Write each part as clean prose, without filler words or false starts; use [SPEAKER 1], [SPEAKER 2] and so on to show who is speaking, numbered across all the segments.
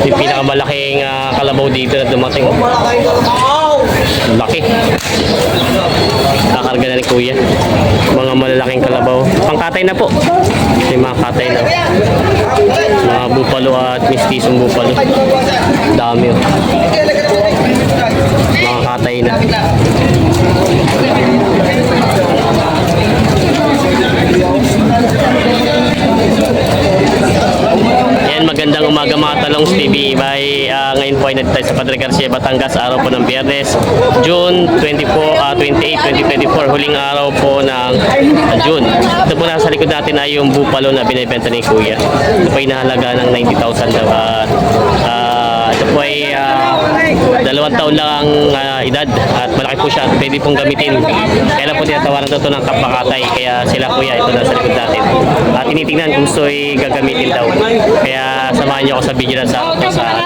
[SPEAKER 1] Yung pinakamalaking kalabaw dito na dumating. Laki. Kakarga na ni Kuya. Mga malalaking kalabaw. Pangkatay na po. Yung mga katay na. Mga bupalo at mistisong bupalo. Dami oh. Mga katay na. Yan, magandang umaga mga talong TV. Ngayon po ay nandito tayo sa Padre Garcia, Batangas. Araw po ng Biyernes, June 28, 2024. Huling araw po ng June. Ito po nasa likod natin ay yung bupalo na binibenta ni Kuya. Ito po ay nahalaga ng 90,000 daw. Ito po ay 2 taon lang ang edad at malaki po siya at pwede pong gamitin. Kaya lang po tinatawaran ito ng kapakatay. Kaya sila Kuya, ito nasa likod natin. At tinitingnan kung gusto'y gagamitin daw. Kaya samahan niyo ako sa video na sa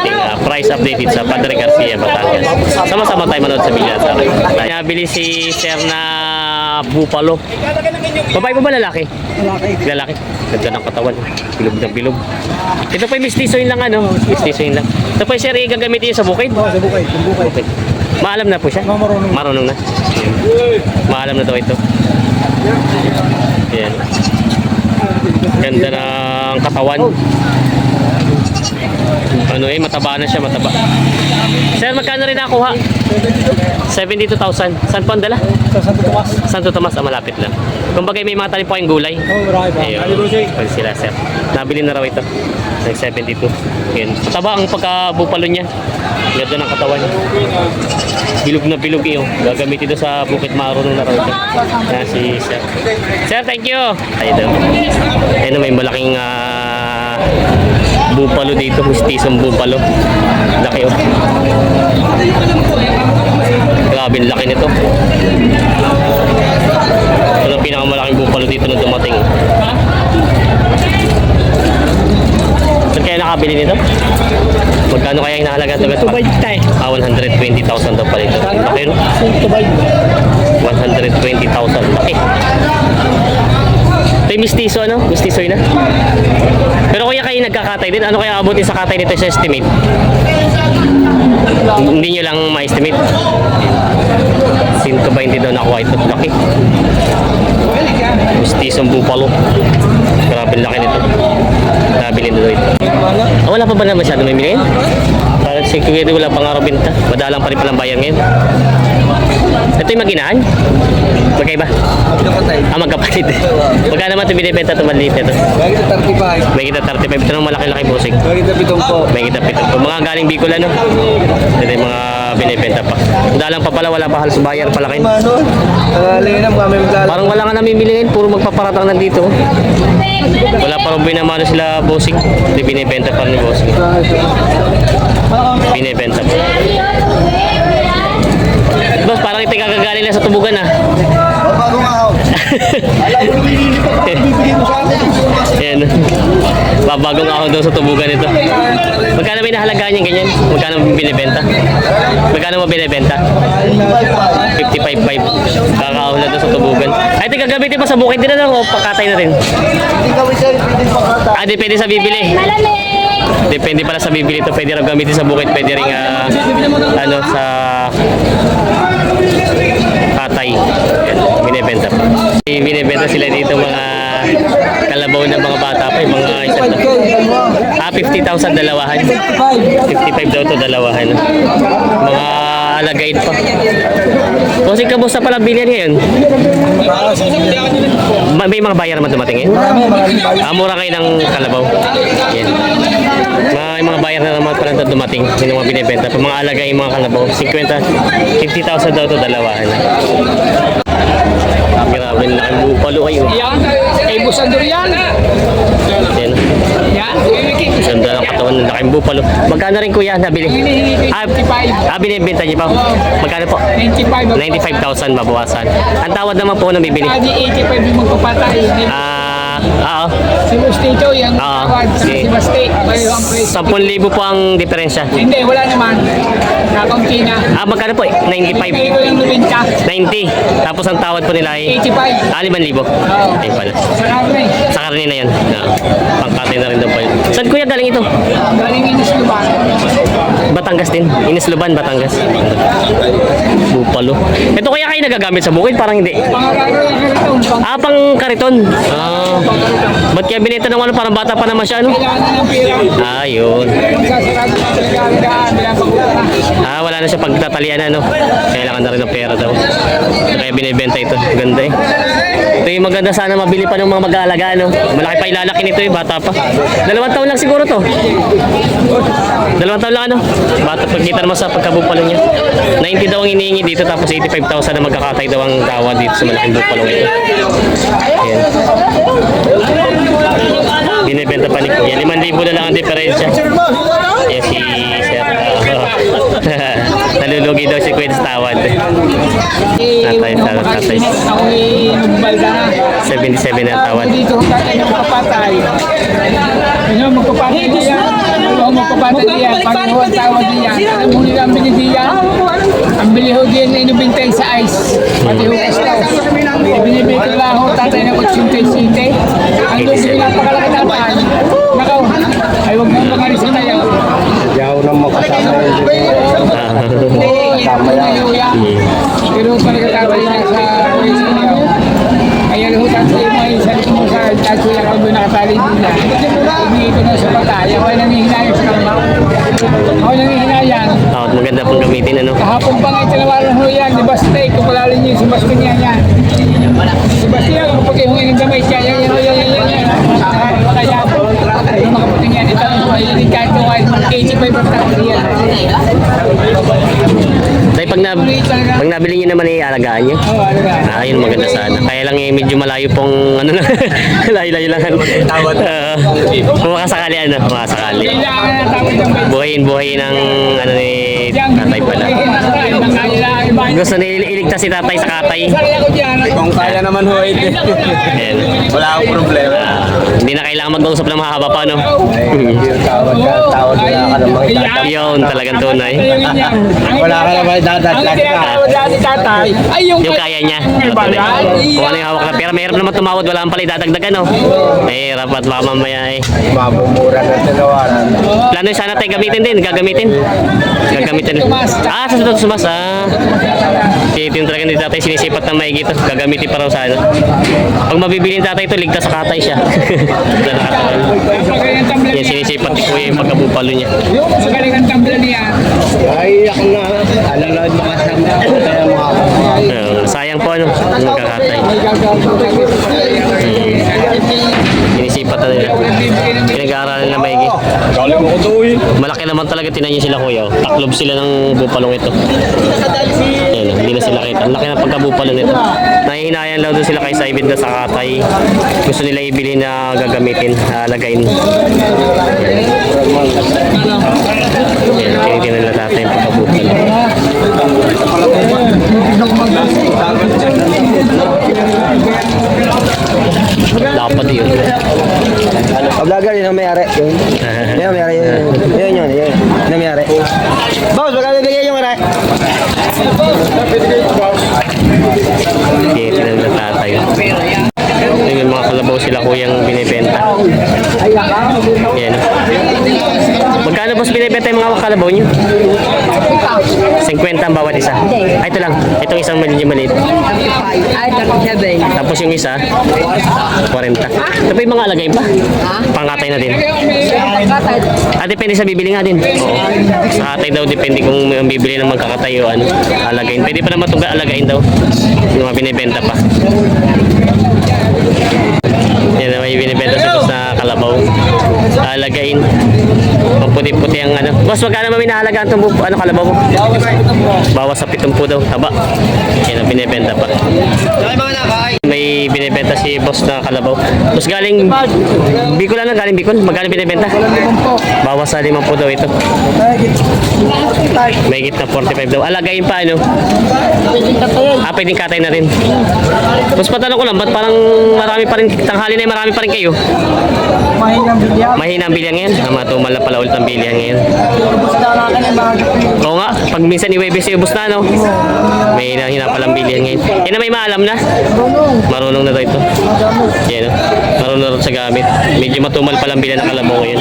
[SPEAKER 1] ating price update sa Padre Garcia, Batangas. Sama-sama tayo manood sa video na sa akin. Nabili si Sir na bupalo. Babae pa ba lalaki? Lalaki. Ganda ng katawan. Bilog na bilog. Ito po yung mistisoin lang ano. Mistisoin lang. Ito po yung Sir, gagamitin sa bukid?
[SPEAKER 2] Oo, sa bukid.
[SPEAKER 1] Okay. Maalam na po siya? Marunong na. Maalam na daw ito. Ayan. Ganda ng katawan. Ano mataba na siya, mataba. Sir, magkano rin nakuha? 72,000. Saan po ang dala?
[SPEAKER 2] Sa Santo Tomas.
[SPEAKER 1] Santo Tomas, malapit lang. Kumbaga may mga tanim po kayong gulay.
[SPEAKER 2] Oo, marami pa.
[SPEAKER 1] Ayun, pwede sila, Sir. Nabili na raw ito. Like 72. Yan. Mataba ang pagkabupalo niya. Ganda ng katawan. Bilog na bilog iyo. Gagamitin ito sa Bukit Marunong na raw ito. Yan si Sir. Sir, thank you. Ayun. Ayun, may malaking bupalo dito. Mistisong bupalo. Laki oh. Grabe, laki nito. Ito ang pinakamalaking bupalo dito na dumating. Saan kaya nakabili nito? Magkano kaya yung nahalaga ito? 120,000 daw pala ito. Laki no? 120,000. Laki. Ito yung mistiso ano? Mistiso yun na. Pero kuya kayo nagkakatay din. Ano kaya abutin sa katay nito sa estimate? Hindi nyo lang ma-estimate. 120 daw nakuha ito. Laki. Mistisong bupalo. Grabe laki nito. Nabili na daw ito. Wala pa ba na masyado may million? Parang si Kuya wala pang araw binta. Madalang pa rin palang bayan ngayon. Ito yung maginahan? Magkaiba?
[SPEAKER 2] Magkapatay.
[SPEAKER 1] Magkapatid. Magkano naman ito binibenta ito maliit ito?
[SPEAKER 2] May kita 35.
[SPEAKER 1] May kita 35. Ito nang malaki-laki busing.
[SPEAKER 2] May kita 7
[SPEAKER 1] May kita 7. Mga galing Bicol ano? Ito yung mga binibenta pa. Dalang pa pala, wala pa halos bayan palakin.
[SPEAKER 2] Ano? Tangalinam kami maglalaro.
[SPEAKER 1] Parang wala nga namimili ngayon. Puro magpaparatang nandito. Wala pa rin binamano sila bossing. Hindi binibenta pa rin ni bossing. Binibenta pa. Boss, parang ito kagagaling lang sa tubugan ah.
[SPEAKER 2] Bagong ahon. Alam mo, bibigay mo sa akin.
[SPEAKER 1] Ayan. Babagong ahon daw sa tubugan ito. Magkano may nahalagaan yung ganyan? Magkano binibenta? Magkano mo binibenta? 55.5. Kakaahon na daw sa tubugan. Ay, ito gagamitin pa sa bukid din na o pakatay na rin?
[SPEAKER 2] Hindi kami sir, pwede pakata.
[SPEAKER 1] Depende sa bibili. Depende pala sa bibili ito. Pwede rin gamitin sa bukid. Pwede rin sa katay. Binibenta pa. Binibenta sila dito mga kalabaw na mga bata pa. Yung mga isa to. 50,000 dalawahan. 55 daw to dalawahan. Mga alagain pa. Kasi kamusta pala bilihan ngayon? May mga bayar naman dumating ngayon? Mura kayo ng kalabaw. Yan. May mga bayar na naman pala dumating. Yung mga binibenta. Pag mga alagain mga kalabaw. 50,000 daw to dalawahan. Grabe na ang bupalo kayo.
[SPEAKER 3] Yan, ay busandor yan.
[SPEAKER 1] Yan.
[SPEAKER 3] Yan,
[SPEAKER 1] Ganda ng katawan ng laking bupalo. Magkano rin kuya nabili? Binibenta niyo pa? Magkano po? 95,000 mabawasan. Ang tawad naman po na bibili?
[SPEAKER 3] 85 yung magpapatay.
[SPEAKER 1] Oo.
[SPEAKER 3] Si Mustito, yung tawad. Si Basti, pareho ang presyo.
[SPEAKER 1] 10,000 po ang diferensya.
[SPEAKER 3] Hindi, wala naman. Nakaunti na.
[SPEAKER 1] Magkano po? 95.
[SPEAKER 3] Pero yung 90.
[SPEAKER 1] 90. Tapos ang tawad po nila ay
[SPEAKER 3] 85.
[SPEAKER 1] 5,000. Ay pala.
[SPEAKER 3] Sa karne.
[SPEAKER 1] Sa karne na yan. Pangkatay na rin daw po yun. Saan kuya galing ito?
[SPEAKER 3] Galing Inis Luban.
[SPEAKER 1] Batangas din. Inisluban, Batangas. Bupalo. Ito kaya kayo nagagamit sa bukid? Parang hindi. Ah, pang kariton. Ah. Ba't kaya binenta ng ano? Parang bata pa naman siya, ano? Ah, yun. Ah, wala na siya pagtatalian, ano? Kailangan na rin ng pera daw. Kaya binibenta ito. Ganda eh. Ito yung maganda, sana mabili pa ng mga mag-aalaga, ano? Malaki pa ilalaki nito eh, bata pa. 2 taon lang siguro to. 2 taon lang, ano? Bata, pagkita naman sa pagkabupalo niya. 90 daw ang hinihingi dito, tapos 85,000 na magkakatay daw ang gawa dito sa malaking bupalo ito. Ayan. Binibenta pa ni Kuya. 5,000 na lang ang diferensya. Yes, si Sir. Nalulugi daw si Kuya sa tawad. Tatay.
[SPEAKER 3] Ako inumbal ka na.
[SPEAKER 1] 77 na tawad.
[SPEAKER 3] Dito kung tatay na magpapatay. Magpapatay diyan. Magpapatay diyan. Panginoon ang tawad diyan. Alam mo nila ang bili diyan. Ang bili ho diyan ay inubintay sa ice. Pati ho kastaw. Binibili ko lang ho tatay na 87. Ang doon pinapakalaki tatay. Nakaw. Ay huwag mong pangalis na tayo.
[SPEAKER 2] Yaw nang makasama yun.
[SPEAKER 3] Pero talaga tatay na sa police niyo. Ayan ho tatay mo ay sa mo sa tatay na doon nakatali din na. Hindi ito na sa patay. Ako ay nangihinayang sa kamaw. Ako nangihinayang.
[SPEAKER 1] Maganda pong gamitin, ano?
[SPEAKER 3] Kahapon pa nga itinawaran ho yan. Di ba steak? Kung palalo niyo si Bastian yan. Si Bastian, kapag kayo hungin ng damay siya. Yan. Kaya po, yung mga puting yan. Ito ang buhay. Yung kahit ko kahit 85% yan.
[SPEAKER 1] Dahil pag nabili niyo naman ialagaan niyo.
[SPEAKER 3] Oo, ano ba?
[SPEAKER 1] Ah, yun maganda sana. Kaya lang eh, medyo malayo pong ano na. Layo-layo lang. Tawad. Kung makasakali, ano? Makasakali.
[SPEAKER 3] Kailangan na tawag ng bayan.
[SPEAKER 1] Buhayin ng ano ni tatay pala. Gusto na iligtas si tatay sa katay.
[SPEAKER 3] Sari ako dyan.
[SPEAKER 2] Kung kaya naman ho, ito.
[SPEAKER 1] Ayan.
[SPEAKER 2] Wala akong problema.
[SPEAKER 1] Hindi na kailangan mag-usap ng mahaba pa, no?
[SPEAKER 2] Tawad na ka ng mga itatap.
[SPEAKER 1] Yun, talagang tunay.
[SPEAKER 2] Wala ka naman
[SPEAKER 3] Ang
[SPEAKER 2] itatap.
[SPEAKER 3] tinatawag dati tatay ay yung
[SPEAKER 1] Kaya niya. Kung ano yung hawak na pera, mahirap naman tumawad, wala ang pala idadagdagan, no? Mahirap at baka mamaya eh.
[SPEAKER 2] Mabumura ng tinawaran.
[SPEAKER 1] Plano yung sana tayo gamitin din, gagamitin. Ah, sa sunod sumas, ah. Yung talaga ni tatay sinisipat ng maigi ito, gagamitin pa raw sana. Pag mabibili ni tatay ito, ligtas sa katay siya. Yan, sinisipat ni Kuya yung pagkabupalo niya.
[SPEAKER 3] sa galing ang tambla niya.
[SPEAKER 2] Ay, ako na. Alalawad makasama. Kaya
[SPEAKER 1] Sayang po, ano, ang magkakatay. Sinisipat na nila. Pinag-aaralan na maigi.
[SPEAKER 2] galing mo ko eh.
[SPEAKER 1] Malaki naman talaga, tinan niyo sila Kuya. Taklob sila ng bupalong ito. Yan, hindi na sila kita. Ang laki ng pagkabupalo nito. Nahihinayan lang doon sila kay Saibid na sa katay. Gusto nila ibili na gagamitin, lagayin. Yan, tinitin nila tatay yung pagkabupalo. Dapat yun.
[SPEAKER 2] Pablaga yun ang may-ari. Yun ang may-ari. Yun. Yun ang may-ari. Boss, baka bibigyan yung may-ari.
[SPEAKER 1] Tinitin nila tatay. Yung mga kalabaw sila Kuyang binibenta. Yan. Magkano boss binibenta yung mga kalabaw nyo? 50 ang bawat isa. Ay, ito lang. Itong isang medyo maliit. Tapos yung isa, 40. Ito pa yung mga alagay pa. Pangkatay na din. Ah, depende sa bibili nga din. Oo. Sa katay daw, depende kung may bibili ng magkakatay o ano. Alagayin. Pwede pa naman itong alagayin daw. Yung mga binibenta pa. Yan na may binibenta sa boss na kalabaw. Alagayin. Maputi-puti ang ano. Boss, wag ka naman minahalagaan itong ano, kalabaw mo. Bawas sa 70 daw. Taba. Yan ang binibenta pa. May binibenta si boss na kalabaw. Boss, galing Bicol, ano? Galing Bicol? Magkano binibenta? Bawas sa 50 daw ito. May git na 45 daw. Alagayin pa, ano? Ah, pwedeng katay na rin. Boss, patanong ko lang, ba't parang marami pa rin, tanghali na marami pa rin kayo? Mahina ang bilihan ngayon. Matumal na pala ulit ang bilihan ngayon. Oo nga, pag minsan iwebes yung ubos na, no? May hinapalang bilihan ngayon. Yan na may maalam na. Marunong na daw ito. Yan, no? Marunong na rin sa gamit. Medyo matumal palang bilan ng kalabaw ngayon.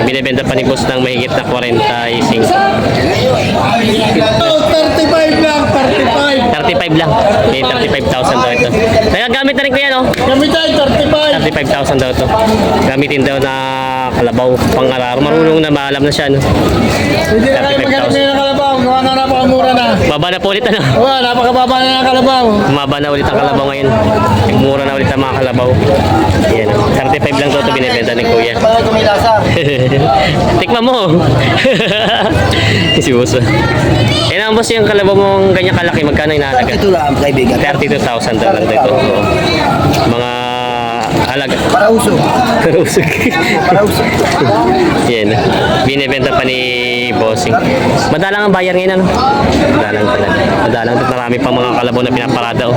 [SPEAKER 1] Binibenta pa ni boss ng mahigit na 45.
[SPEAKER 3] 35 lang, 35.
[SPEAKER 1] 35 lang. May 35,000 daw ito. Nagagamit na rin ko yan, no?
[SPEAKER 3] Kami tayo, 35.
[SPEAKER 1] 35,000 daw ito. Gamitin daw na kalabaw pang-araro. Marunong na, maalam na siya, no?
[SPEAKER 3] Hindi na kayo maghanap ngayon ng kalabaw. Gawa na napakamura na.
[SPEAKER 1] Baba na po ulit, ano?
[SPEAKER 3] Oo, napakababa na ng kalabaw.
[SPEAKER 1] Bumaba na ulit ang kalabaw ngayon. Mura na ulit ang mga kalabaw. Yan. 35 lang daw ito binibenta ni Kuya.
[SPEAKER 2] Bakit kumilasa?
[SPEAKER 1] Tikman mo. Si boss. Eh naman boss, yung kalabaw mong ganyan kalaki, magkano inahalaga?
[SPEAKER 2] Ito lang, kaibigan.
[SPEAKER 1] 32,000 daw lang dito. Mga halaga.
[SPEAKER 2] Para uso.
[SPEAKER 1] Usog.
[SPEAKER 2] Para uso.
[SPEAKER 1] Yan. Binibenta pa ni Bossing. Madalang ang bayar ngayon, ano? Madalang talaga. Madalang. Marami pa mga kalabaw na pinaparada, oh.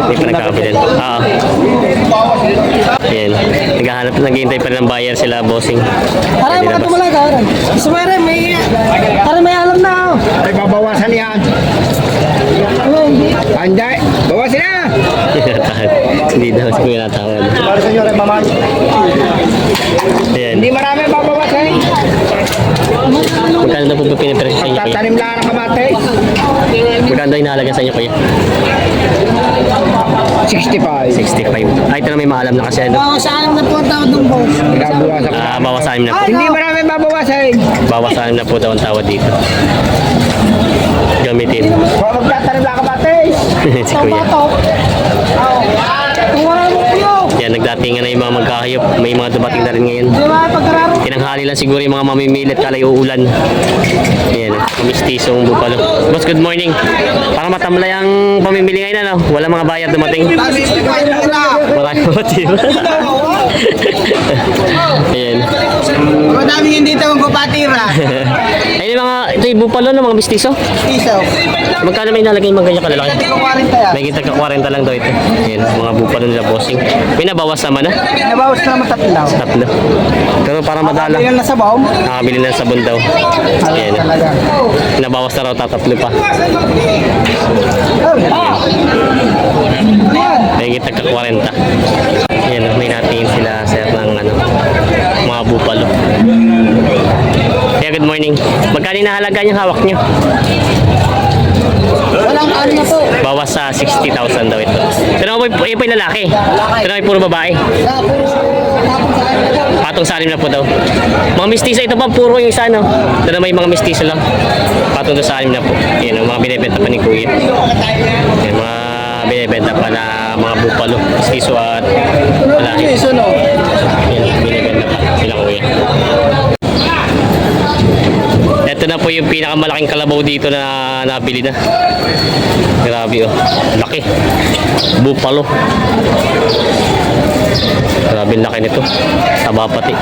[SPEAKER 1] Hindi pa nagkakabilan. Oo. Yan. Naghahanap, naghihintay pa rin ng buyer sila, Bossing.
[SPEAKER 2] Aray, mga tumalaga. Sumere, may... Aray, may alam na ako.
[SPEAKER 3] Ay, babawasan yan. Anday, bawasan na.
[SPEAKER 1] Hindi daw siguro natawad.
[SPEAKER 2] Para sa inyo, aray, mama.
[SPEAKER 1] Ayan.
[SPEAKER 3] Hindi marami babawasan.
[SPEAKER 1] Magkano na po ba pinipresyo sa inyo, kuya?
[SPEAKER 3] Tatanim lang ang kamate.
[SPEAKER 1] Magkano daw inahalaga sa inyo, kuya?
[SPEAKER 3] 65.
[SPEAKER 1] 65. Ay, ito na may maalam na kasi, ano?
[SPEAKER 2] Ako sa alam na po ang tawad ng boss.
[SPEAKER 3] Nagbabawasan ko.
[SPEAKER 1] Bawas sa amin na po.
[SPEAKER 3] Hindi marami babawasan.
[SPEAKER 1] Bawas sa amin na po daw ang tawad dito. Gamitin.
[SPEAKER 3] Kung magtatanim lang ang kamate.
[SPEAKER 1] Si kuya.
[SPEAKER 2] Kung wala mo kuyo.
[SPEAKER 1] Yan, nagdatingan na yung mga magkahayop. May mga dumating na rin ngayon.
[SPEAKER 2] Di ba, pagkararo.
[SPEAKER 1] Tinanghali lang siguro yung mga mamimilit kalay uulan. Ayan, mistisong bupalo. Boss, good morning. Para matamlay ang pamimili ngayon, ano? Wala mga bayar dumating. Wala yung motibo. Ayan.
[SPEAKER 2] Madaming hindi tawag ko patira.
[SPEAKER 1] Ayun yung mga, ito yung bupalo, no? Mga mistiso.
[SPEAKER 2] Isaw.
[SPEAKER 1] Magkano may nalagay yung mga ganyan kalalaki?
[SPEAKER 2] Hindi ko 40 yan.
[SPEAKER 1] May kita ka 40 lang daw ito. Ayan, mga bupalo nila, bossing. May nabawas naman, na?
[SPEAKER 2] Nabawas na matatlaw.
[SPEAKER 1] Tatlo. Pero para madala.
[SPEAKER 2] Ilan na sa baom?
[SPEAKER 1] Nakabili na ng sabon daw. Ayan.
[SPEAKER 2] Talaga.
[SPEAKER 1] Nabawas na raw, tatatlo pa. May kita ka 40. Ayan, may natingin sila sir ng ano, mga bupalo. Kaya good morning. Magkano nahalaga yung hawak nyo?
[SPEAKER 2] Walang ano na po.
[SPEAKER 1] Bawas sa 60,000 daw ito. Pero mo po yung lalaki. Pero may puro babae. Patong sa anim na po daw. Mga mistisa ito pa, puro yung isa, no? Ito na may mga mistisa lang. Patong sa anim na po. Yan, ang mga binibenta pa ni Kuya. Yan, mga binibenta pa na mga bupalo, mistiso at lalaki. Yan, binibenta pa sila Kuya. Ito na po yung pinakamalaking kalabaw dito na nabili na. Grabe, oh. Laki. Bupalo. Grabe laki nito. Taba pati.